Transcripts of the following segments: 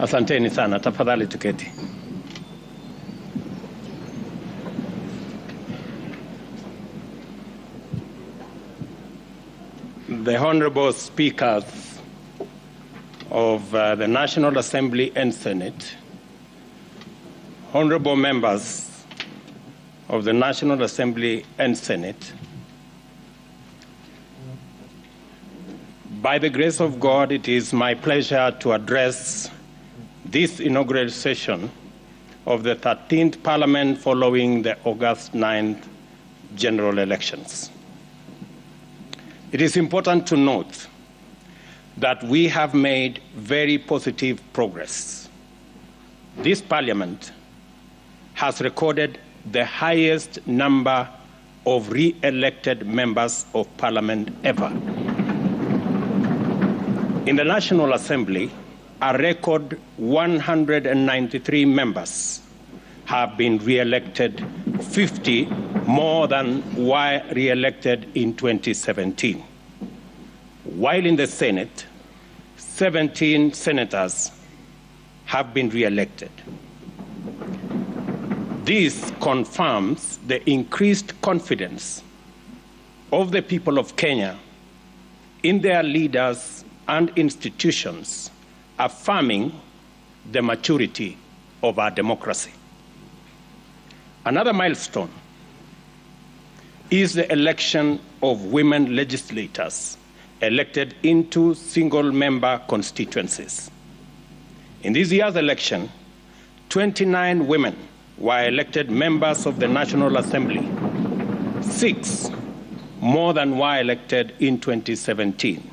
Asanteni sana, tafadhali tuketi. The Honorable Speakers of the National Assembly and Senate, Honorable Members of the National Assembly and Senate, by the grace of God, it is my pleasure to address this inaugural session of the 13th Parliament following the August 9th general elections. It is important to note that we have made very positive progress. This Parliament has recorded the highest number of re-elected members of Parliament ever. In the National Assembly, a record 193 members have been re-elected, 50 more than were re-elected in 2017. While in the Senate, 17 senators have been re-elected. This confirms the increased confidence of the people of Kenya in their leaders and institutions, affirming the maturity of our democracy. Another milestone is the election of women legislators elected into single-member constituencies. In this year's election, 29 women were elected members of the National Assembly, 6 more than were elected in 2017.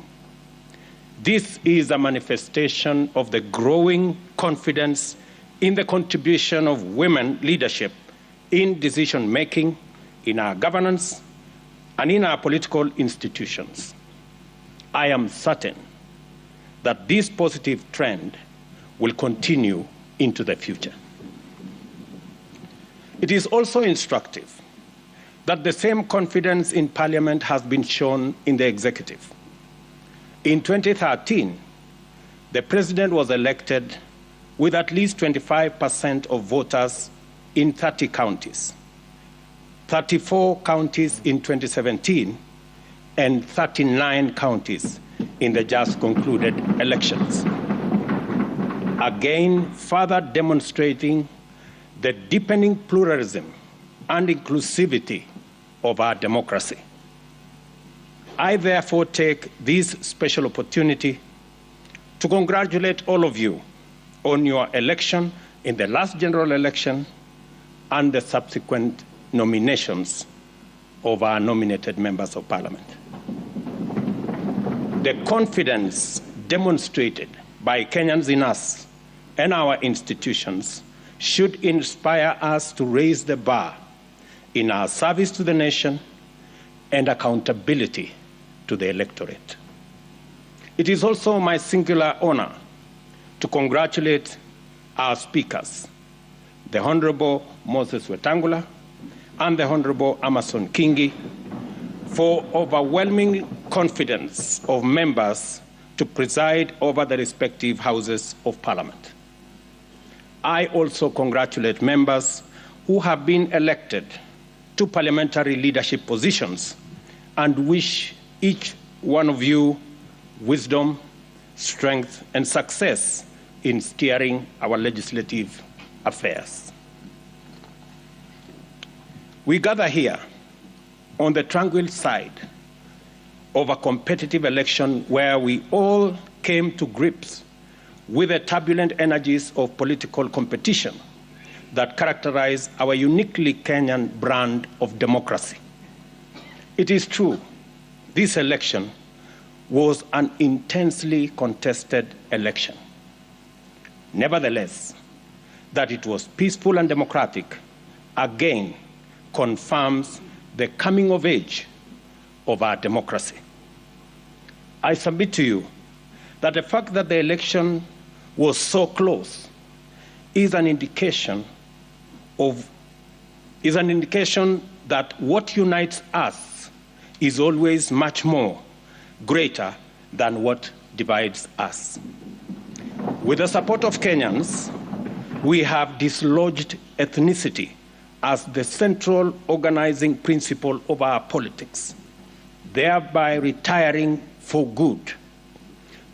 This is a manifestation of the growing confidence in the contribution of women leadership in decision-making, in our governance, and in our political institutions. I am certain that this positive trend will continue into the future. It is also instructive that the same confidence in Parliament has been shown in the executive. In 2013, the President was elected with at least 25% of voters in 30 counties, 34 counties in 2017, and 39 counties in the just concluded elections. Again, further demonstrating the deepening pluralism and inclusivity of our democracy. I therefore take this special opportunity to congratulate all of you on your election in the last general election and the subsequent nominations of our nominated members of Parliament. The confidence demonstrated by Kenyans in us and our institutions should inspire us to raise the bar in our service to the nation and accountability to the electorate. It is also my singular honor to congratulate our speakers, the Honorable Moses Wetangula and the Honorable Amason Kingi, for overwhelming confidence of members to preside over the respective houses of Parliament. I also congratulate members who have been elected to parliamentary leadership positions and wish each one of you wisdom, strength, and success in steering our legislative affairs. We gather here on the tranquil side of a competitive election where we all came to grips with the turbulent energies of political competition that characterize our uniquely Kenyan brand of democracy. It is true, this election was an intensely contested election. Nevertheless, that it was peaceful and democratic again confirms the coming of age of our democracy. I submit to you that the fact that the election was so close is an indication that what unites us is always much more greater than what divides us. With the support of Kenyans, we have dislodged ethnicity as the central organizing principle of our politics, thereby retiring for good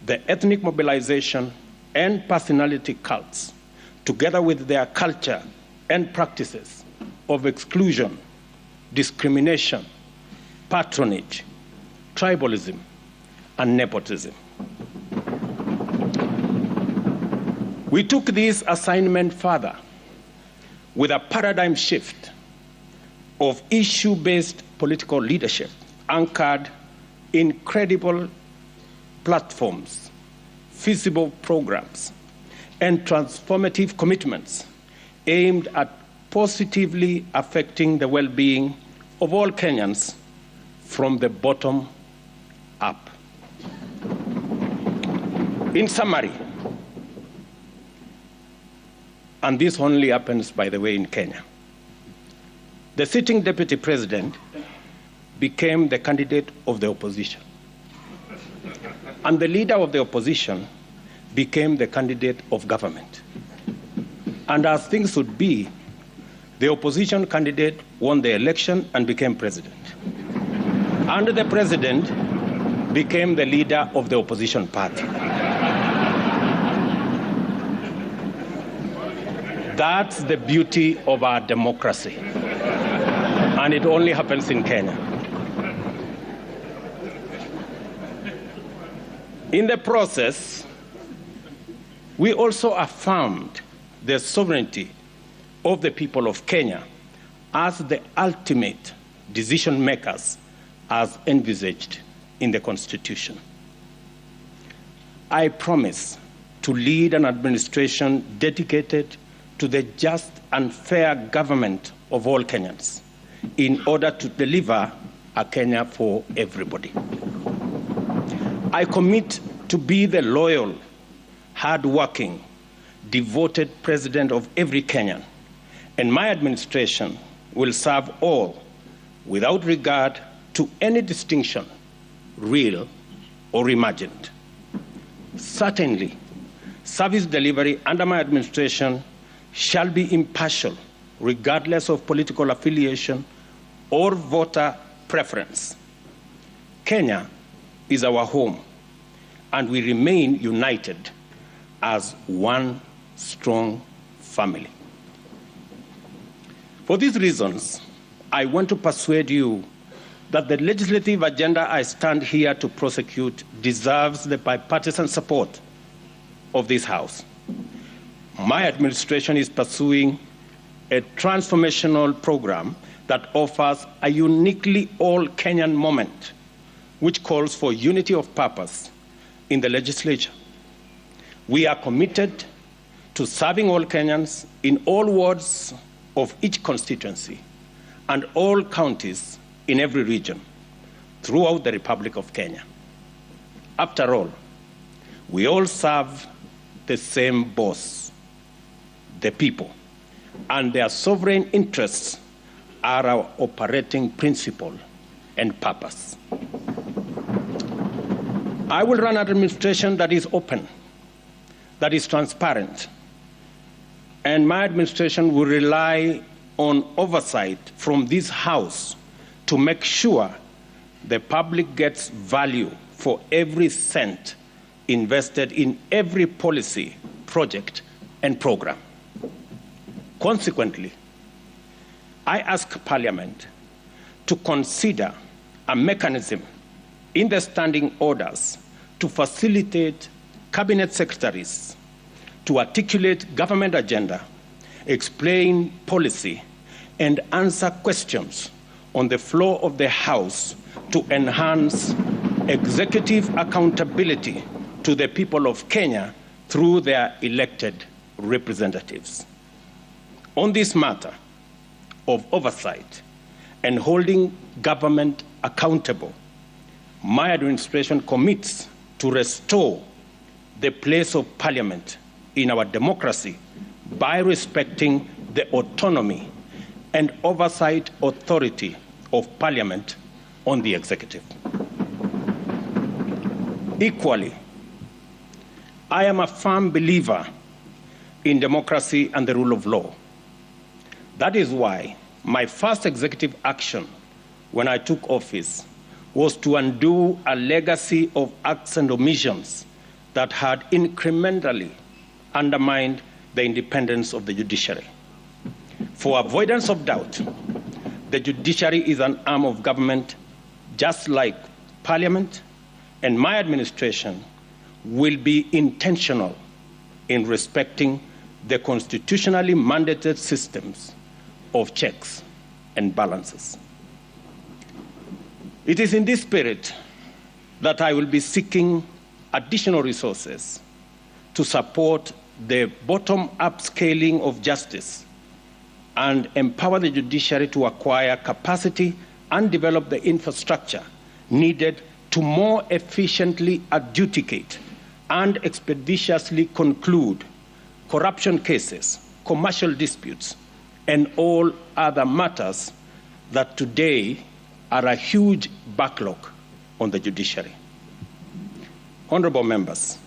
the ethnic mobilization and personality cults, together with their culture and practices of exclusion, discrimination, patronage, tribalism, and nepotism. We took this assignment further with a paradigm shift of issue-based political leadership anchored in credible platforms, feasible programs, and transformative commitments aimed at positively affecting the well-being of all Kenyans from the bottom up. In summary, and this only happens, by the way, in Kenya, the sitting deputy president became the candidate of the opposition, and the leader of the opposition became the candidate of government. And as things would be, the opposition candidate won the election and became president. And the president became the leader of the opposition party. That's the beauty of our democracy. And it only happens in Kenya. In the process, we also affirmed the sovereignty of the people of Kenya as the ultimate decision makers as envisaged in the Constitution. I promise to lead an administration dedicated to the just and fair government of all Kenyans in order to deliver a Kenya for everybody. I commit to be the loyal, hard-working, devoted president of every Kenyan, and my administration will serve all without regard to any distinction, real or imagined. Certainly, service delivery under my administration shall be impartial, regardless of political affiliation or voter preference. Kenya is our home, and we remain united as one strong family. For these reasons, I want to persuade you that the legislative agenda I stand here to prosecute deserves the bipartisan support of this House. My administration is pursuing a transformational program that offers a uniquely all-Kenyan moment, which calls for unity of purpose in the legislature. We are committed to serving all Kenyans in all wards of each constituency and all counties in every region throughout the Republic of Kenya. After all, we all serve the same boss, the people, and their sovereign interests are our operating principle and purpose. I will run an administration that is open, that is transparent, and my administration will rely on oversight from this House to make sure the public gets value for every cent invested in every policy, project, and program. Consequently, I ask Parliament to consider a mechanism in the standing orders to facilitate cabinet secretaries to articulate government agenda, explain policy, and answer questions on the floor of the House to enhance executive accountability to the people of Kenya through their elected representatives. On this matter of oversight and holding government accountable, my administration commits to restore the place of Parliament in our democracy by respecting the autonomy and oversight authority of Parliament on the executive. Equally, I am a firm believer in democracy and the rule of law. That is why my first executive action when I took office was to undo a legacy of acts and omissions that had incrementally undermined the independence of the judiciary. For avoidance of doubt, the judiciary is an arm of government just like Parliament, and my administration will be intentional in respecting the constitutionally mandated systems of checks and balances. It is in this spirit that I will be seeking additional resources to support the bottom-up scaling of justice and empower the judiciary to acquire capacity and develop the infrastructure needed to more efficiently adjudicate and expeditiously conclude corruption cases, commercial disputes, and all other matters that today are a huge backlog on the judiciary. Honorable members,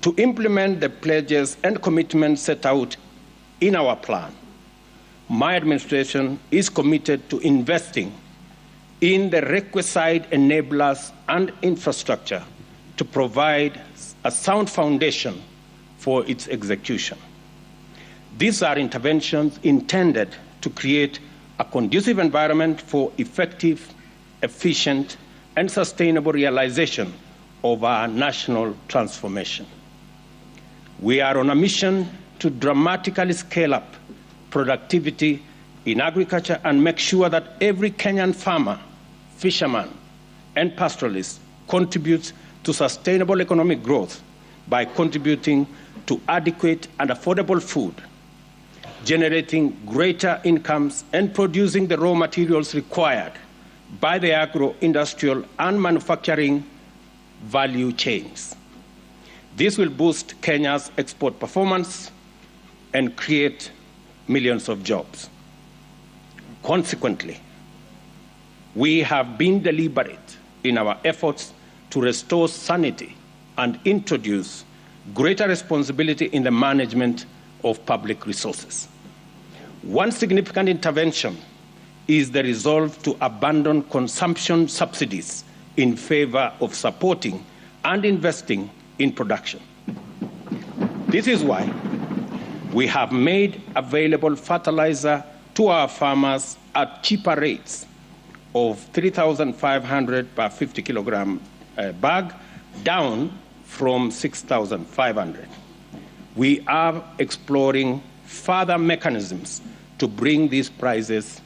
to implement the pledges and commitments set out in our plan, my administration is committed to investing in the requisite enablers and infrastructure to provide a sound foundation for its execution. These are interventions intended to create a conducive environment for effective, efficient, and sustainable realization of our national transformation. We are on a mission to dramatically scale up productivity in agriculture and make sure that every Kenyan farmer, fisherman, and pastoralist contributes to sustainable economic growth by contributing to adequate and affordable food, generating greater incomes, and producing the raw materials required by the agro-industrial and manufacturing value chains. This will boost Kenya's export performance and create millions of jobs. Consequently, we have been deliberate in our efforts to restore sanity and introduce greater responsibility in the management of public resources. One significant intervention is the resolve to abandon consumption subsidies in favor of supporting and investing in production. This is why we have made available fertilizer to our farmers at cheaper rates of 3,500 per 50 kilogram bag, down from 6,500. We are exploring further mechanisms to bring these prices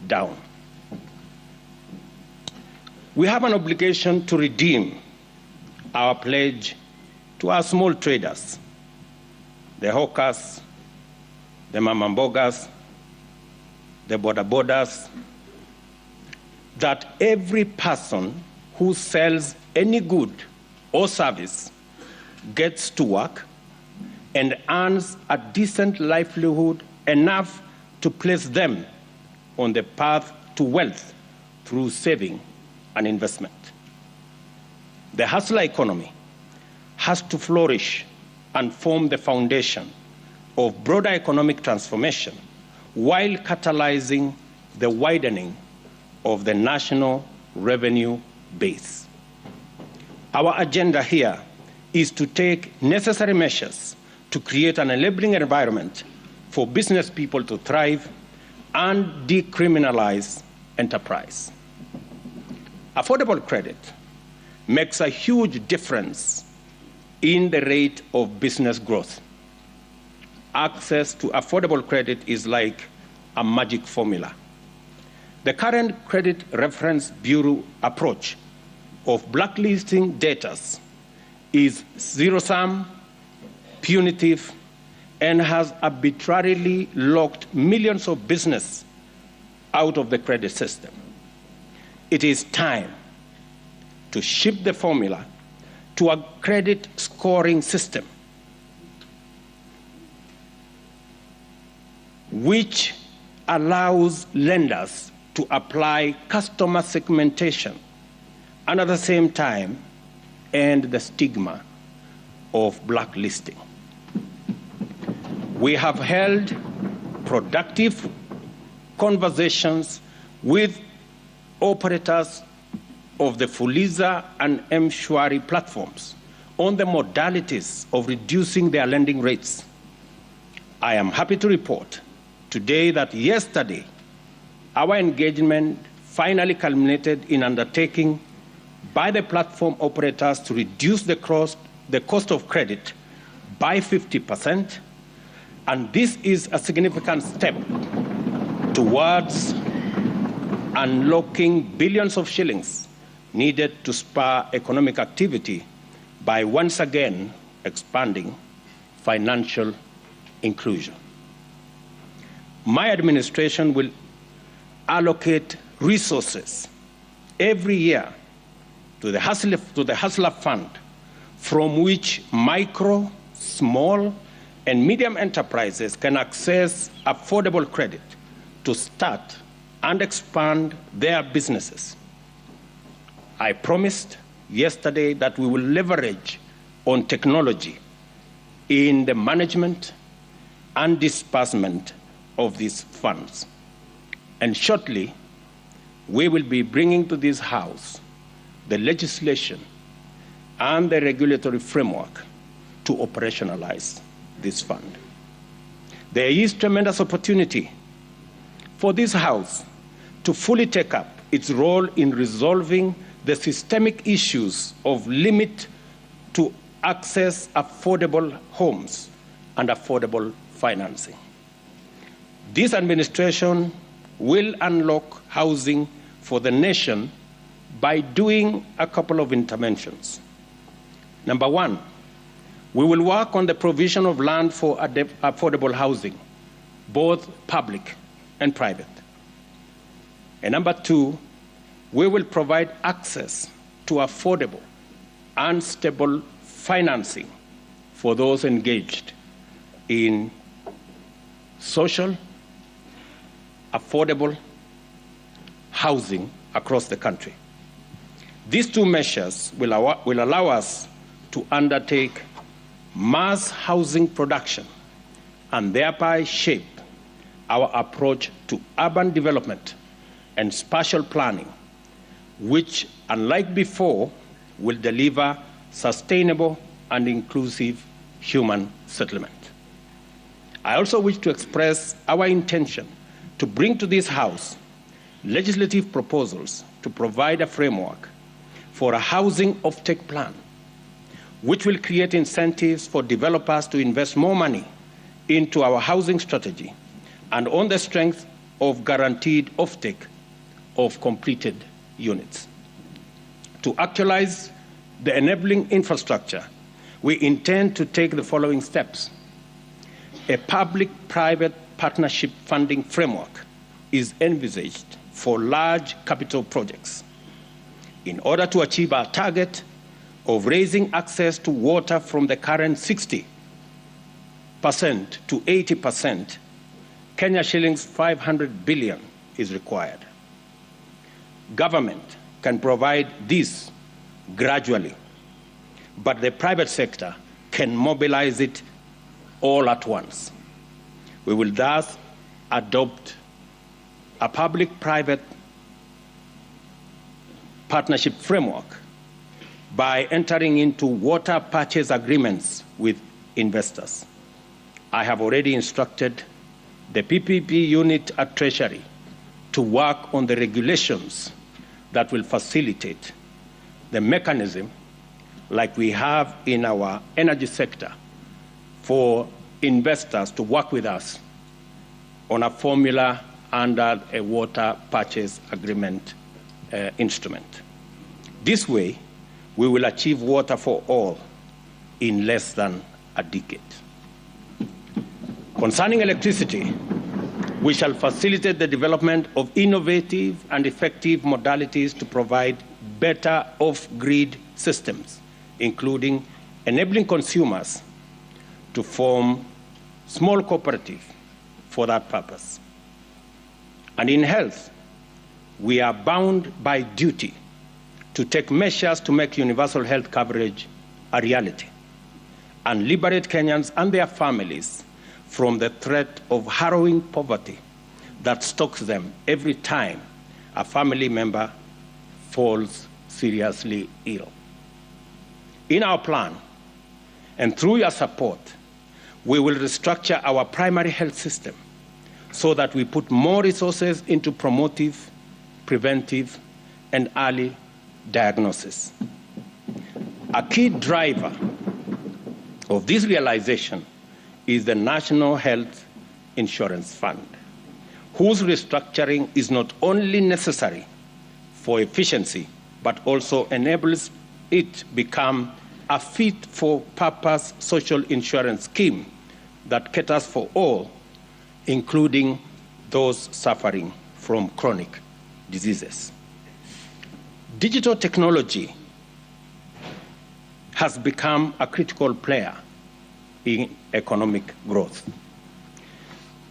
down. We have an obligation to redeem our pledge to our small traders, the hawkers, the mamambogas, the bodabodas, that every person who sells any good or service gets to work and earns a decent livelihood enough to place them on the path to wealth through saving and investment. The hustler economy has to flourish and form the foundation of broader economic transformation while catalyzing the widening of the national revenue base. Our agenda here is to take necessary measures to create an enabling environment for business people to thrive and decriminalize enterprise. Affordable credit makes a huge difference in the rate of business growth. Access to affordable credit is like a magic formula. The current Credit Reference Bureau approach of blacklisting debtors is zero-sum, punitive, and has arbitrarily locked millions of business out of the credit system. It is time to shift the formula to a credit scoring system which allows lenders to apply customer segmentation and at the same time end the stigma of blacklisting. We have held productive conversations with operators of the Fuliza and M-Shwari platforms on the modalities of reducing their lending rates. I am happy to report today that yesterday, our engagement finally culminated in undertaking by the platform operators to reduce the cost of credit by 50%, and this is a significant step towards unlocking billions of shillings needed to spur economic activity by once again expanding financial inclusion. My administration will allocate resources every year to the Hustler Fund, from which micro, small, and medium enterprises can access affordable credit to start and expand their businesses. I promised yesterday that we will leverage on technology in the management and disbursement of these funds. And shortly, we will be bringing to this House the legislation and the regulatory framework to operationalize this fund. There is tremendous opportunity for this House to fully take up its role in resolving the systemic issues of limit to access affordable homes and affordable financing. This administration will unlock housing for the nation by doing a couple of interventions. Number one, we will work on the provision of land for affordable housing, both public and private. And number two, we will provide access to affordable and stable financing for those engaged in social, affordable housing across the country. These two measures will allow us to undertake mass housing production and thereby shape our approach to urban development and spatial planning, which, unlike before, will deliver sustainable and inclusive human settlement. I also wish to express our intention to bring to this House legislative proposals to provide a framework for a housing offtake plan, which will create incentives for developers to invest more money into our housing strategy and on the strength of guaranteed offtake of completed units. To actualize the enabling infrastructure, we intend to take the following steps. A public-private partnership funding framework is envisaged for large capital projects. In order to achieve our target of raising access to water from the current 60% to 80%, Kenya shillings 500 billion is required. Government can provide this gradually, but the private sector can mobilize it all at once. We will thus adopt a public-private partnership framework by entering into water purchase agreements with investors. I have already instructed the PPP unit at Treasury to work on the regulations that will facilitate the mechanism like we have in our energy sector for investors to work with us on a formula under a water purchase agreement instrument. This way, we will achieve water for all in less than a decade. Concerning electricity, we shall facilitate the development of innovative and effective modalities to provide better off-grid systems, including enabling consumers to form small cooperatives for that purpose. And in health, we are bound by duty to take measures to make universal health coverage a reality and liberate Kenyans and their families from the threat of harrowing poverty that stalks them every time a family member falls seriously ill. In our plan, and through your support, we will restructure our primary health system so that we put more resources into promotive, preventive, and early diagnosis. A key driver of this realization is the National Health Insurance Fund, whose restructuring is not only necessary for efficiency, but also enables it become a fit-for-purpose social insurance scheme that caters for all, including those suffering from chronic diseases. Digital technology has become a critical player in economic growth.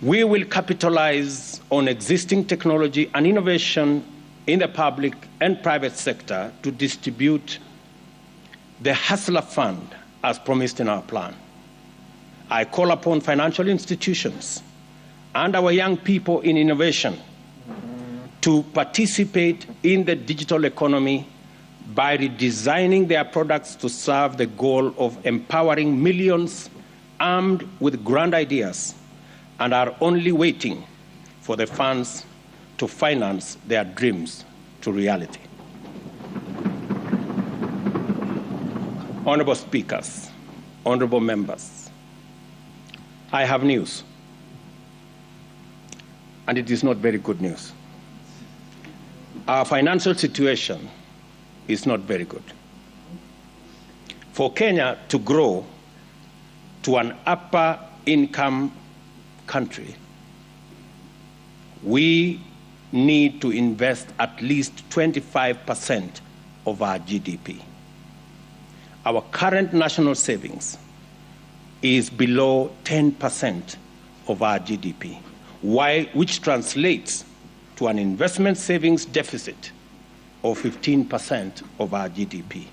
We will capitalize on existing technology and innovation in the public and private sector to distribute the Hustler Fund as promised in our plan. I call upon financial institutions and our young people in innovation to participate in the digital economy by redesigning their products to serve the goal of empowering millions armed with grand ideas and are only waiting for the funds to finance their dreams to reality. Honorable speakers, honorable members, I have news, and it is not very good news. Our financial situation is not very good. For Kenya to grow to an upper income country, we need to invest at least 25% of our GDP. Our current national savings is below 10% of our GDP, which translates to an investment savings deficit of 15% of our GDP.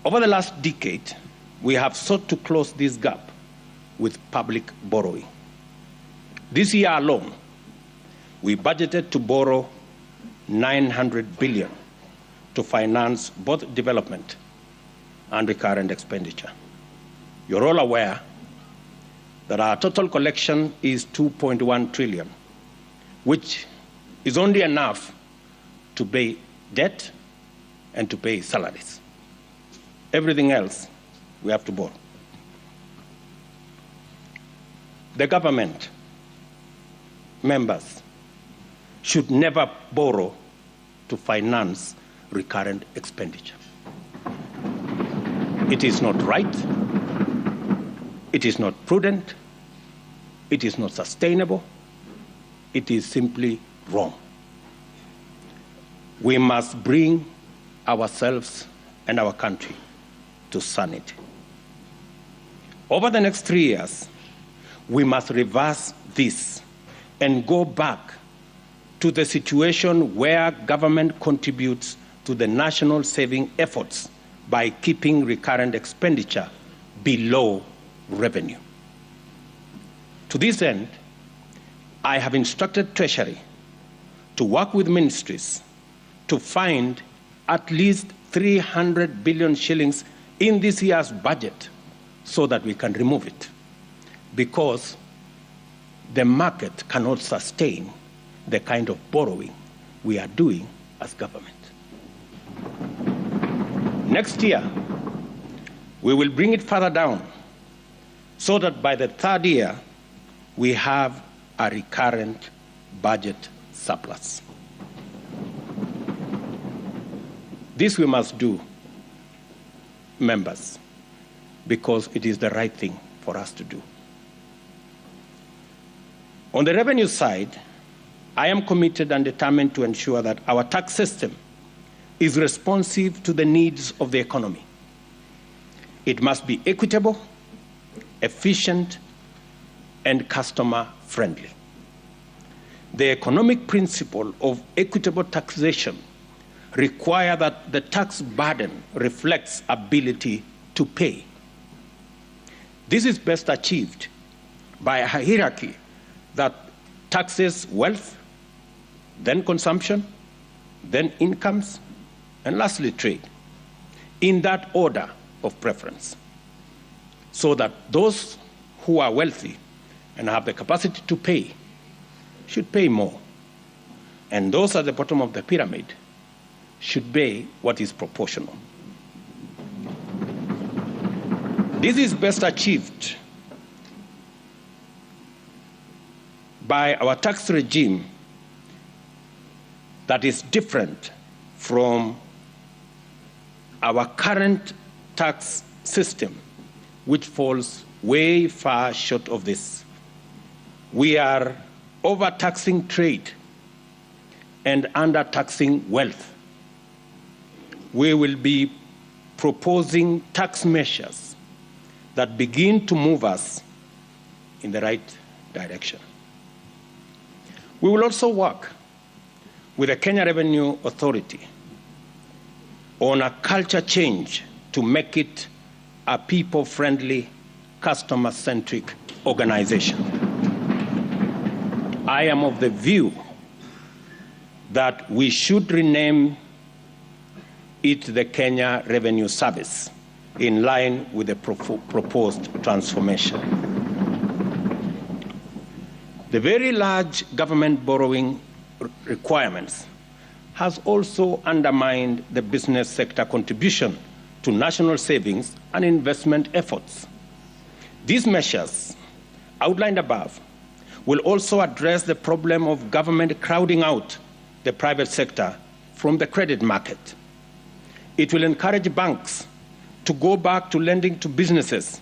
Over the last decade, we have sought to close this gap with public borrowing. This year alone, we budgeted to borrow 900 billion to finance both development and recurrent expenditure. You're all aware that our total collection is 2.1 trillion, which is only enough to pay debt and to pay salaries. Everything else, we have to borrow. The government, members, should never borrow to finance recurrent expenditure. It is not right, it is not prudent, it is not sustainable, it is simply wrong. We must bring ourselves and our country to sanity. Over the next 3 years, we must reverse this and go back to the situation where government contributes to the national saving efforts by keeping recurrent expenditure below revenue. To this end, I have instructed Treasury to work with ministries to find at least 300 billion shillings in this year's budget so that we can remove it, because the market cannot sustain the kind of borrowing we are doing as government. Next year, we will bring it further down so that by the third year, we have a recurrent budget surplus. This we must do, members, because it is the right thing for us to do. On the revenue side, I am committed and determined to ensure that our tax system is responsive to the needs of the economy. It must be equitable, efficient, and customer-friendly. The economic principle of equitable taxation require that the tax burden reflects ability to pay. This is best achieved by a hierarchy that taxes wealth, then consumption, then incomes, and lastly trade, in that order of preference, so that those who are wealthy and have the capacity to pay should pay more, and those at the bottom of the pyramid should pay what is proportional. This is best achieved by our tax regime that is different from our current tax system, which falls way far short of this. We are overtaxing trade and undertaxing wealth. We will be proposing tax measures that begin to move us in the right direction. We will also work with the Kenya Revenue Authority on a culture change to make it a people-friendly, customer-centric organization. I am of the view that we should rename it the Kenya Revenue Service in line with the proposed transformation. The very large government borrowing requirements has also undermined the business sector contribution to national savings and investment efforts. These measures outlined above will also address the problem of government crowding out the private sector from the credit market. It will encourage banks to go back to lending to businesses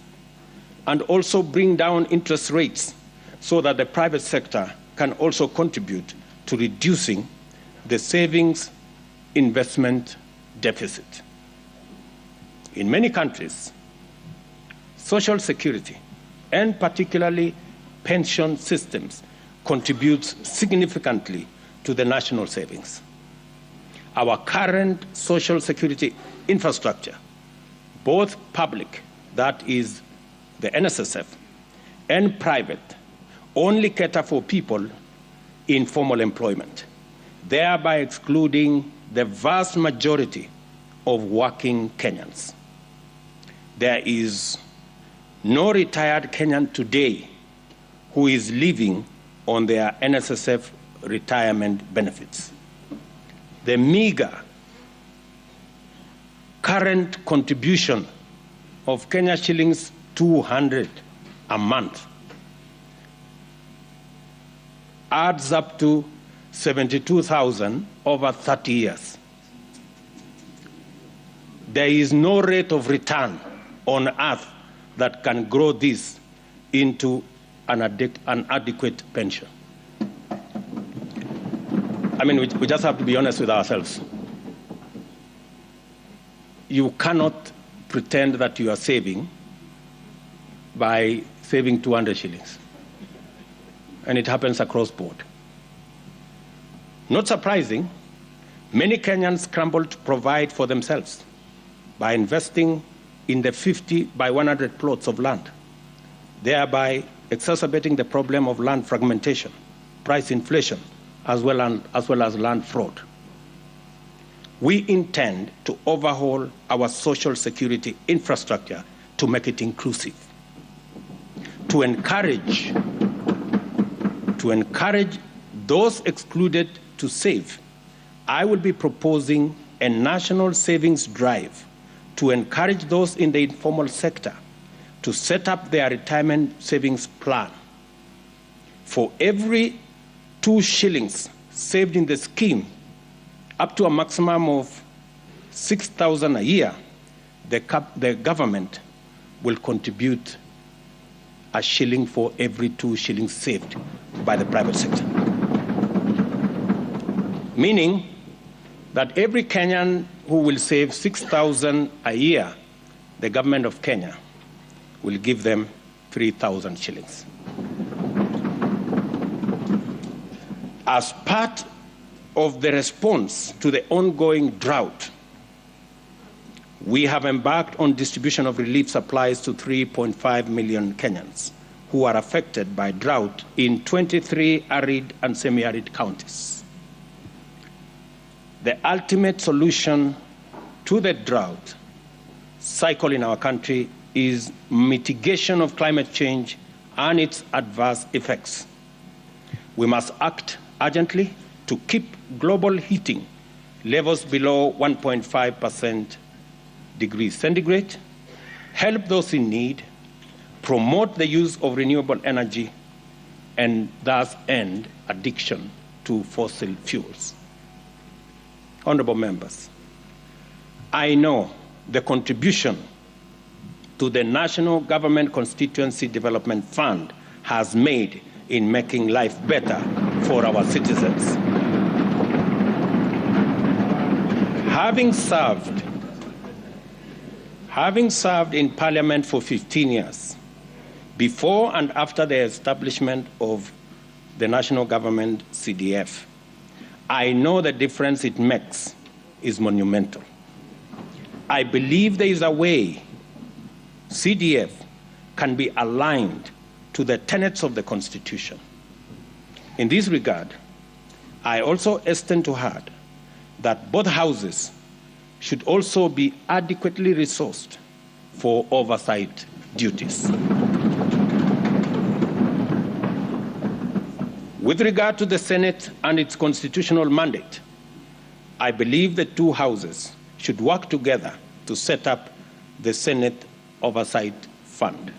and also bring down interest rates so that the private sector can also contribute to reducing the savings investment deficit. In many countries, social security, and particularly pension systems, contributes significantly to the national savings. Our current social security infrastructure, both public, that is the NSSF, and private, only cater for people in formal employment, thereby excluding the vast majority of working Kenyans. There is no retired Kenyan today who is living on their NSSF retirement benefits. The meager current contribution of Kenya shillings 200 a month adds up to 72,000 over 30 years. There is no rate of return on earth that can grow this into an adequate pension. I mean, we just have to be honest with ourselves. You cannot pretend that you are saving by saving 200 shillings. And it happens across board. Not surprising, many Kenyans scramble to provide for themselves by investing in the 50 by 100 plots of land, thereby exacerbating the problem of land fragmentation, price inflation, as well as land fraud. We intend to overhaul our social security infrastructure to make it inclusive, to encourage those excluded to save. I will be proposing a national savings drive to encourage those in the informal sector to set up their retirement savings plan. For every 2 shillings saved in the scheme, up to a maximum of 6,000 a year, the government will contribute a shilling for every 2 shillings saved by the private sector. Meaning that every Kenyan who will save 6,000 a year, the government of Kenya will give them 3,000 shillings. As part of the response to the ongoing drought, we have embarked on distribution of relief supplies to 3.5 million Kenyans who are affected by drought in 23 arid and semi-arid counties. The ultimate solution to the drought cycle in our country is mitigation of climate change and its adverse effects. We must act urgently to keep global heating levels below 1.5 degrees centigrade, help those in need, promote the use of renewable energy, and thus end addiction to fossil fuels. Honorable members, I know the contribution to the National Government Constituency Development Fund has made in making life better for our citizens. Having served in Parliament for 15 years, before and after the establishment of the National Government CDF, I know the difference it makes is monumental. I believe there is a way CDF can be aligned to the tenets of the Constitution. In this regard, I also extend to heart that both houses should also be adequately resourced for oversight duties. With regard to the Senate and its constitutional mandate, I believe the two houses should work together to set up the Senate Oversight Fund.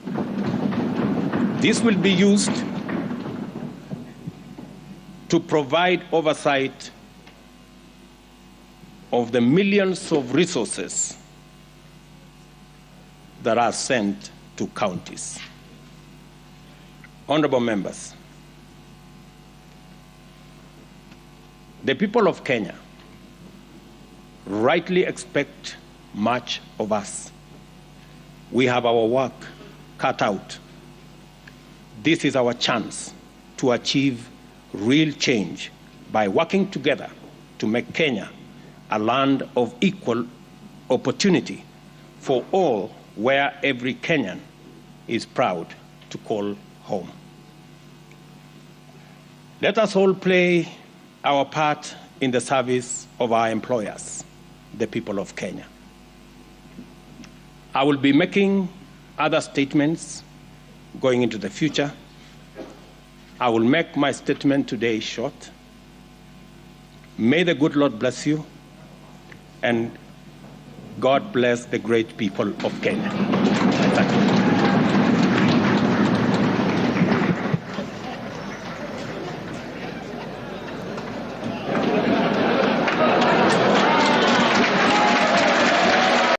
This will be used to provide oversight of the millions of resources that are sent to counties. Honorable members, the people of Kenya rightly expect much of us. We have our work cut out. This is our chance to achieve real change by working together to make Kenya a land of equal opportunity for all, where every Kenyan is proud to call home. Let us all play our part in the service of our employers, the people of Kenya. I will be making other statements going into the future. I will make my statement today short. May the good Lord bless you, and God bless the great people of Kenya. Thank you.